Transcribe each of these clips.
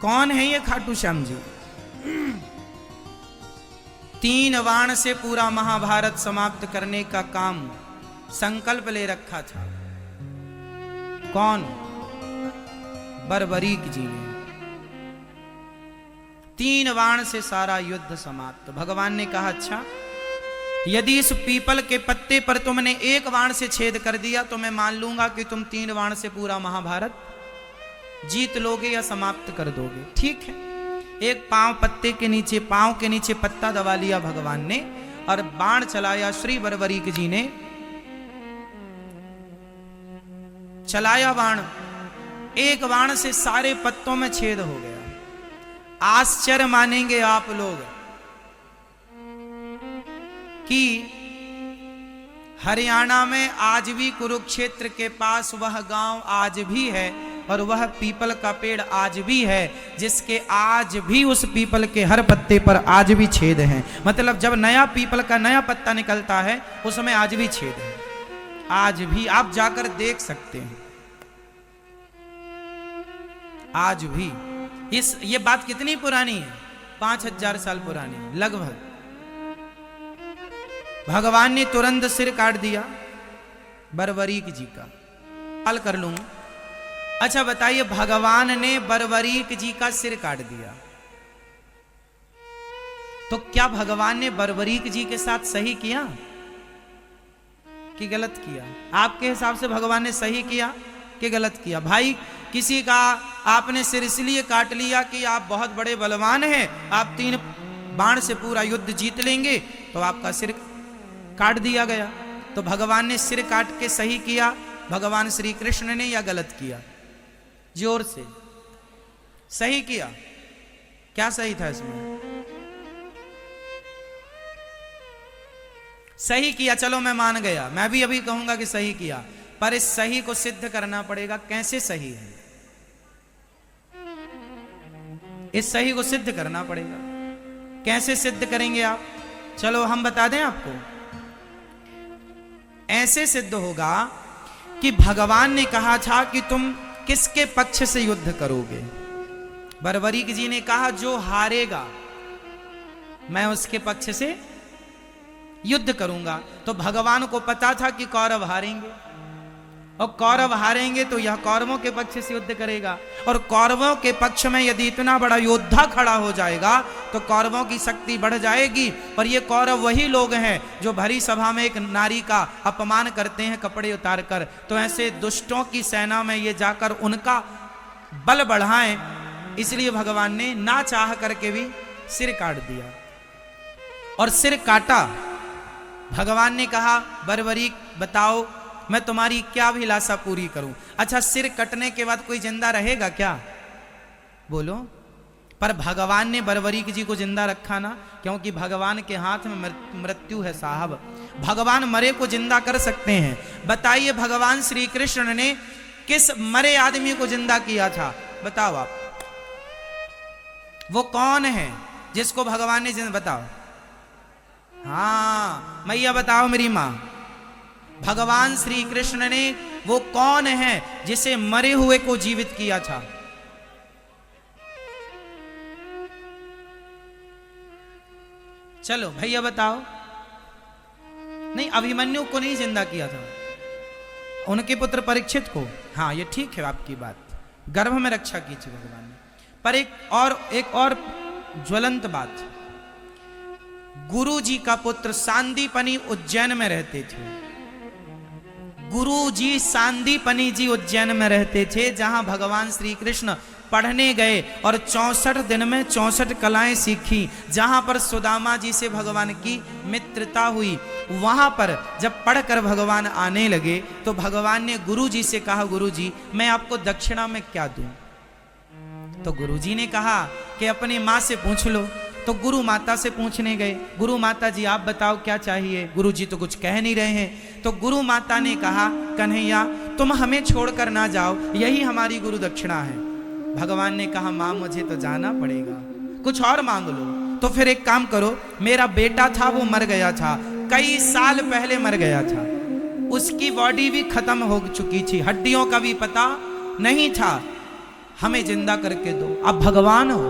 कौन है ये खाटू श्याम जी? 3 बाण से पूरा महाभारत समाप्त करने का काम संकल्प ले रखा था। कौन? बर्बरीक जी ने। 3 बाण से सारा युद्ध समाप्त। भगवान ने कहा, अच्छा यदि इस पीपल के पत्ते पर तुमने 1 बाण से छेद कर दिया तो मैं मान लूंगा कि तुम 3 बाण से पूरा महाभारत जीत लोगे या समाप्त कर दोगे। ठीक है। एक पांव के नीचे पत्ता दबा लिया भगवान ने और बाण चलाया। श्री बर्बरीक जी ने चलाया बाण। 1 बाण से सारे पत्तों में छेद हो गया। आश्चर्य मानेंगे आप लोग कि हरियाणा में आज भी कुरुक्षेत्र के पास वह गांव आज भी है और वह पीपल का पेड़ आज भी है, जिसके आज भी उस पीपल के हर पत्ते पर आज भी छेद हैं। मतलब जब नया पीपल का नया पत्ता निकलता है उसमें आज भी छेद है। आज भी आप जाकर देख सकते हैं। आज भी ये बात कितनी पुरानी है? 5000 साल पुरानी लगभग। भगवान ने तुरंत सिर काट दिया बर्बरीक जी का। हल कर लूंगा। अच्छा बताइए, भगवान ने बर्बरीक जी का सिर काट दिया तो क्या भगवान ने बर्बरीक जी के साथ सही किया कि गलत किया? आपके हिसाब से भगवान ने सही किया कि गलत किया? भाई किसी का आपने सिर इसलिए काट लिया कि आप बहुत बड़े बलवान हैं, आप 3 बाण से पूरा युद्ध जीत लेंगे, तो आपका सिर काट दिया गया। तो भगवान ने सिर काट के सही किया भगवान श्री कृष्ण ने या गलत किया? जोर से। सही किया। क्या सही था इसमें? सही किया। चलो मैं मान गया, मैं भी अभी कहूंगा कि सही किया, पर इस सही को सिद्ध करना पड़ेगा। कैसे सही है? इस सही को सिद्ध करना पड़ेगा। कैसे सिद्ध करेंगे आप? चलो हम बता दें आपको। ऐसे सिद्ध होगा कि भगवान ने कहा था कि तुम किसके पक्ष से युद्ध करोगे? बर्बरीक जी ने कहा जो हारेगा मैं उसके पक्ष से युद्ध करूंगा। तो भगवान को पता था कि कौरव हारेंगे, और कौरव हारेंगे तो यह कौरवों के पक्ष से युद्ध करेगा, और कौरवों के पक्ष में यदि इतना बड़ा योद्धा खड़ा हो जाएगा तो कौरवों की शक्ति बढ़ जाएगी। पर ये कौरव वही लोग हैं जो भरी सभा में एक नारी का अपमान करते हैं कपड़े उतार कर। तो ऐसे दुष्टों की सेना में ये जाकर उनका बल बढ़ाएं, इसलिए भगवान ने ना चाह करके भी सिर काट दिया। और सिर काटा। भगवान ने कहा बर्बरीक बताओ मैं तुम्हारी क्या अभिलाषा पूरी करूं? अच्छा सिर कटने के बाद कोई जिंदा रहेगा क्या? बोलो। पर भगवान ने बर्बरीक जी को जिंदा रखा ना, क्योंकि भगवान के हाथ में मृत्यु है साहब। भगवान मरे को जिंदा कर सकते हैं। बताइए भगवान श्री कृष्ण ने किस मरे आदमी को जिंदा किया था? बताओ आप। वो कौन है जिसको भगवान ने जिंदा? बताओ। हाँ मैया बताओ मेरी मां। भगवान श्री कृष्ण ने वो कौन है जिसे मरे हुए को जीवित किया था? चलो भैया बताओ। नहीं, अभिमन्यु को नहीं जिंदा किया था, उनके पुत्र परीक्षित को। हाँ ये ठीक है आपकी बात, गर्भ में रक्षा की थी भगवान ने। पर एक और ज्वलंत बात, गुरु जी का पुत्र सांदीपनी उज्जैन में रहते थे। गुरु जी सांदीपनी जी उज्जैन में रहते थे, जहां भगवान श्री कृष्ण पढ़ने गए और 64 दिन में 64 कलाएं सीखी। जहां पर सुदामा जी से भगवान की मित्रता हुई, वहां पर जब पढ़कर भगवान आने लगे तो भगवान ने गुरु जी से कहा, गुरु जी मैं आपको दक्षिणा में क्या दूं? तो गुरु जी ने कहा कि अपनी माँ से पूछ लो। तो गुरु माता से पूछने गए, गुरु माता जी आप बताओ क्या चाहिए? गुरु जी तो कुछ कह नहीं रहे हैं। तो गुरु माता ने कहा, कन्हैया तुम हमें छोड़कर ना जाओ, यही हमारी गुरु दक्षिणा है। भगवान ने कहा, माँ मुझे तो जाना पड़ेगा, कुछ और मांग लो। तो फिर एक काम करो, मेरा बेटा था वो मर गया था, कई साल पहले मर गया था, उसकी बॉडी भी खत्म हो चुकी थी, हड्डियों का भी पता नहीं था, हमें जिंदा करके दो। अब भगवान हो,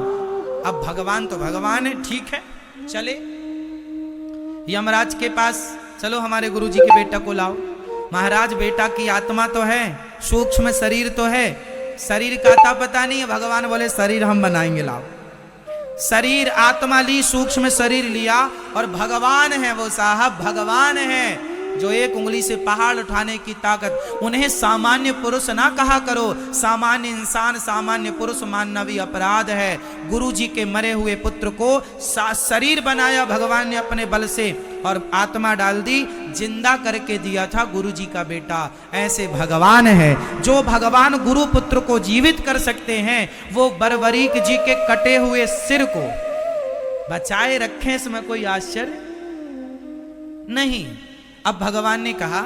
अब भगवान तो भगवान है, ठीक है चले यमराज के पास, चलो हमारे गुरुजी के बेटा को लाओ। महाराज बेटा की आत्मा तो है, सूक्ष्म शरीर तो है, शरीर का आता पता नहीं है। भगवान बोले शरीर हम बनाएंगे, लाओ। शरीर आत्मा ली, सूक्ष्म शरीर लिया, और भगवान है वो साहब, भगवान है जो एक उंगली से पहाड़ उठाने की ताकत। उन्हें सामान्य पुरुष ना कहा करो, सामान्य इंसान सामान्य पुरुष मानना भी अपराध है। गुरु जी के मरे हुए पुत्र को शरीर बनाया भगवान ने अपने बल से, और आत्मा डाल दी, जिंदा करके दिया था गुरु जी का बेटा। ऐसे भगवान है, जो भगवान गुरु पुत्र को जीवित कर सकते हैं, वो बरबरीक जी के कटे हुए सिर को बचाए रखें, इसमें कोई आश्चर्य नहीं। अब भगवान ने कहा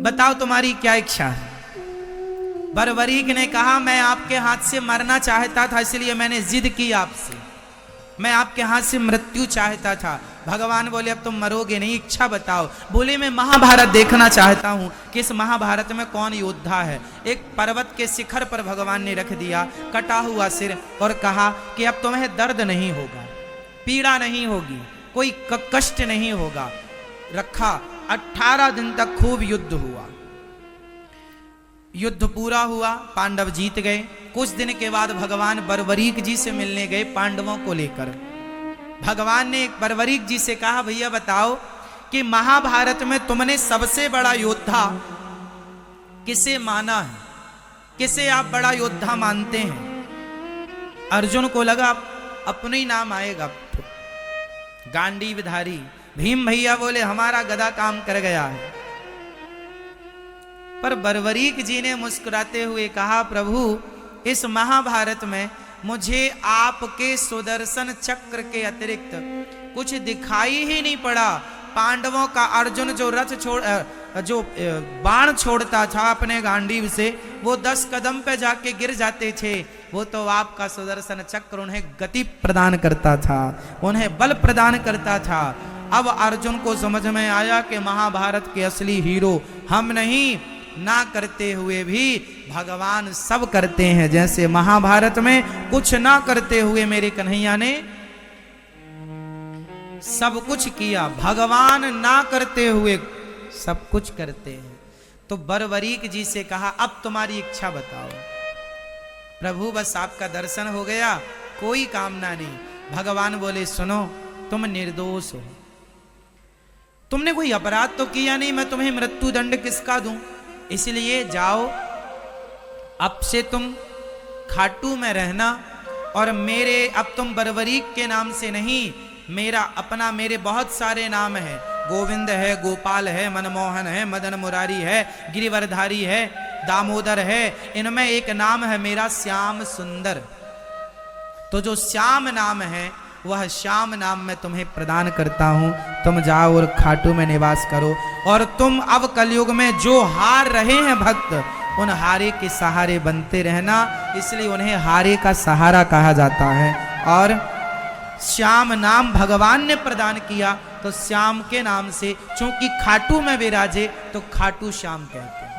बताओ तुम्हारी क्या इच्छा है। बरबरीक ने कहा मैं आपके हाथ से मरना चाहता था, इसलिए मैंने जिद की आपसे, मैं आपके हाथ से मृत्यु चाहता था। भगवान बोले अब तुम मरोगे नहीं, इच्छा बताओ। बोले मैं महाभारत देखना चाहता हूं कि इस महाभारत में कौन योद्धा है। एक पर्वत के शिखर पर भगवान ने रख दिया कटा हुआ सिर, और कहा कि अब तुम्हें दर्द नहीं होगा, पीड़ा नहीं होगी, कोई कष्ट नहीं होगा। रखा, 18 दिन तक खूब युद्ध हुआ। युद्ध पूरा हुआ, पांडव जीत गए। कुछ दिन के बाद भगवान बरबरीक जी से मिलने गए पांडवों को लेकर। भगवान ने बरबरीक जी से कहा भैया बताओ कि महाभारत में तुमने सबसे बड़ा योद्धा किसे माना है, किसे आप बड़ा योद्धा मानते हैं। अर्जुन को लगा अपना ही नाम आएगा, गांडीवधारी। भीम भैया बोले हमारा गदा काम कर गया है। पर बरबरीक जी ने मुस्कुराते हुए कहा प्रभु इस महाभारत में मुझे आपके सुदर्शन चक्र के अतिरिक्त कुछ दिखाई ही नहीं पड़ा। पांडवों का अर्जुन जो बाण छोड़ता था अपने गांडीव से, वो 10 कदम पे जाके गिर जाते थे। वो तो आपका सुदर्शन चक्र उन्हें गति प्रदान करता था, उन्हें बल प्रदान करता था। अब अर्जुन को समझ में आया कि महाभारत के असली हीरो हम नहीं, ना करते हुए भी भगवान सब करते हैं। जैसे महाभारत में कुछ ना करते हुए मेरे कन्हैया ने सब कुछ किया, भगवान ना करते हुए सब कुछ करते हैं। तो बरबरीक जी से कहा अब तुम्हारी इच्छा बताओ। प्रभु बस आपका दर्शन हो गया, कोई कामना नहीं। भगवान बोले सुनो तुम निर्दोष हो, तुमने कोई अपराध तो किया नहीं, मैं तुम्हें मृत्यु दंड किसका दूं। इसलिए जाओ अब से तुम खाटू में रहना, और मेरे अब तुम बरबरीक के नाम से नहीं, मेरा अपना मेरे बहुत सारे नाम है। गोविंद है, गोपाल है, मनमोहन है, मदन मुरारी है, गिरिवरधारी है, दामोदर है। इनमें एक नाम है मेरा श्याम सुंदर। तो जो श्याम नाम है वह श्याम नाम मैं तुम्हें प्रदान करता हूं। तुम जाओ और खाटू में निवास करो, और तुम अब कलयुग में जो हार रहे हैं भक्त, उन हारे के सहारे बनते रहना। इसलिए उन्हें हारे का सहारा कहा जाता है। और श्याम नाम भगवान ने प्रदान किया, तो श्याम के नाम से चूंकि खाटू में विराजे तो खाटू श्याम कहते हैं।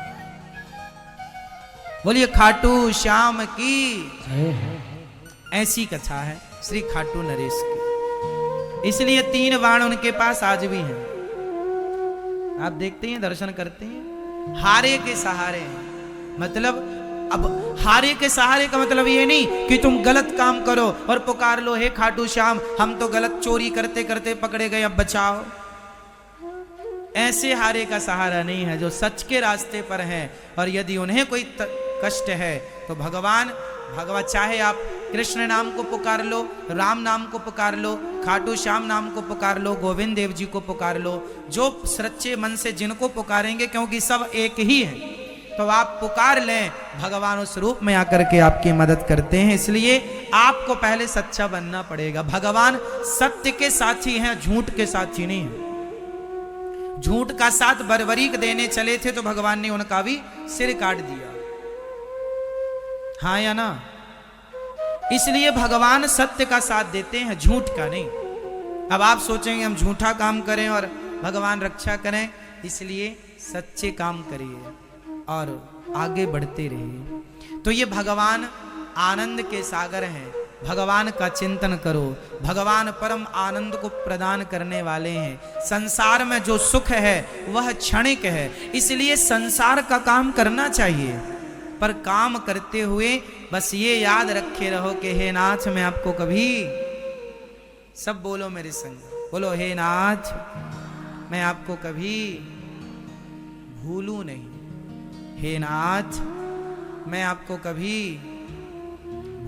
बोलिए खाटू श्याम की ऐसी कथा है श्री खाटू नरेश की। इसलिए 3 बाण उनके पास आज भी हैं। आप देखते हैं, दर्शन करते हैं, हारे के सहारे हैं। मतलब अब हारे के सहारे का मतलब ये नहीं कि तुम गलत काम करो और पुकार लो हे खाटू श्याम हम तो गलत चोरी करते करते पकड़े गए अब बचाओ। ऐसे हारे का सहारा नहीं है, जो सच के रास्ते पर हैं। और यदि उन्हें कोई कष्ट है तो भगवान चाहे आप कृष्ण नाम को पुकार लो, राम नाम को पुकार लो, खाटू श्याम नाम को पुकार लो, गोविंद देव जी को पुकार लो, जो सच्चे मन से जिनको पुकारेंगे, क्योंकि सब एक ही है, तो आप पुकार लें, भगवान उस रूप में आकर के आपकी मदद करते हैं। इसलिए आपको पहले सच्चा बनना पड़ेगा। भगवान सत्य के साथी हैं, झूठ के साथी नहीं है। झूठ का साथ बरबरीक देने चले थे तो भगवान ने उनका भी सिर काट दिया, हाँ या ना। इसलिए भगवान सत्य का साथ देते हैं, झूठ का नहीं। अब आप सोचेंगे हम झूठा काम करें और भगवान रक्षा करें, इसलिए सच्चे काम करिए और आगे बढ़ते रहिए। तो ये भगवान आनंद के सागर हैं। भगवान का चिंतन करो, भगवान परम आनंद को प्रदान करने वाले हैं। संसार में जो सुख है वह क्षणिक है, इसलिए संसार का काम करना चाहिए, पर काम करते हुए बस ये याद रखे रहो कि हे नाथ मैं आपको कभी, सब बोलो मेरे संग, बोलो हे नाथ मैं आपको कभी भूलूं नहीं, हे नाथ मैं आपको कभी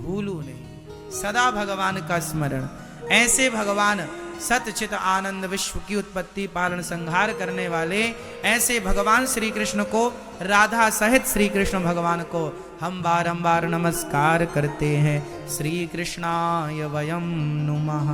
भूलूं नहीं। सदा भगवान का स्मरण। ऐसे भगवान सतचित आनंद विश्व की उत्पत्ति पालन संहार करने वाले ऐसे भगवान श्री कृष्ण को, राधा सहित श्री कृष्ण भगवान को हम बारंबार नमस्कार करते हैं। श्री कृष्णाय वयम नुमः।